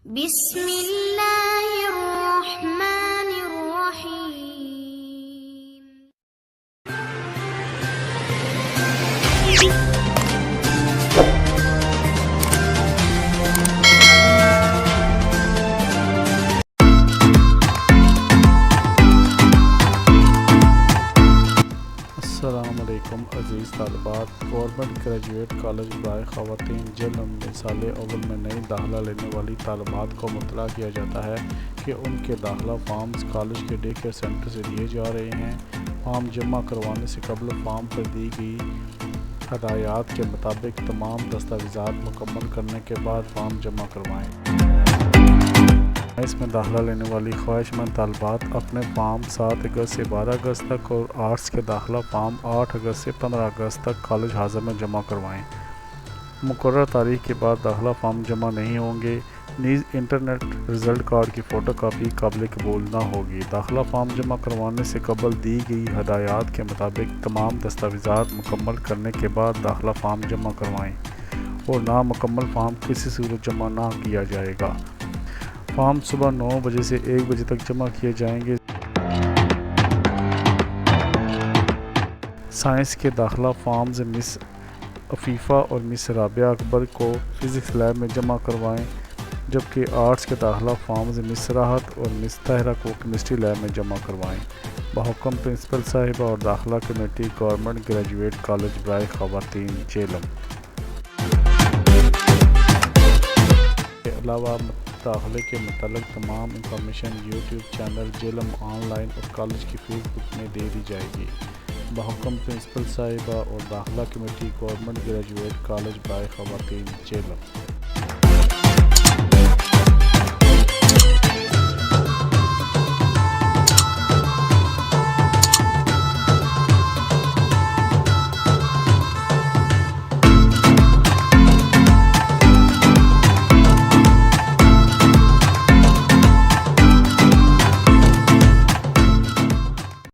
بسم اللہ الرحمن الرحیم۔ السلام علیکم عزیز طالبات، گورنمنٹ گریجویٹ کالج برائے خواتین جہلم میں سال اول میں نئی داخلہ لینے والی طالبات کو مطلع کیا جاتا ہے کہ ان کے داخلہ فارمز کالج کے ڈے کیئر سینٹر سے لیے جا رہے ہیں۔ فارم جمع کروانے سے قبل فارم پر دی گئی ہدایات کے مطابق تمام دستاویزات مکمل کرنے کے بعد فارم جمع کروائیں۔ اس میں داخلہ لینے والی خواہش مند طالبات اپنے فارم 7 اگست سے 12 اگست تک اور آرٹس کے داخلہ فارم 8 اگست سے 15 اگست تک کالج حاضر میں جمع کروائیں۔ مقررہ تاریخ کے بعد داخلہ فارم جمع نہیں ہوں گے، نیز انٹرنیٹ رزلٹ کارڈ کی فوٹو کاپی قابل قبول نہ ہوگی۔ داخلہ فارم جمع کروانے سے قبل دی گئی ہدایات کے مطابق تمام دستاویزات مکمل کرنے کے بعد داخلہ فارم جمع کروائیں اور نامکمل فارم کسی صورت جمع نہ کیا جائے گا۔ فارم صبح 9 بجے سے 1 بجے تک جمع کیے جائیں گے۔ سائنس کے داخلہ فارمز مس عفیفہ اور مس رابعہ اکبر کو فزکس لیب میں جمع کروائیں، جبکہ آرٹس کے داخلہ فارمز مس راحت اور مس طاہرہ کو کیمسٹری لیب میں جمع کروائیں۔ بحکم پرنسپل صاحبہ اور داخلہ کمیٹی، گورنمنٹ گریجویٹ کالج برائے خواتین جہلم۔ کے علاوہ داخلے کے متعلق تمام information YouTube channel Jhelum on line اور کالج کی فیس بک میں دے دی جائے گی۔ بحکم پرنسپل صاحبہ اور داخلہ کمیٹی، گورنمنٹ گریجویٹ کالج برائے خواتین جہلم۔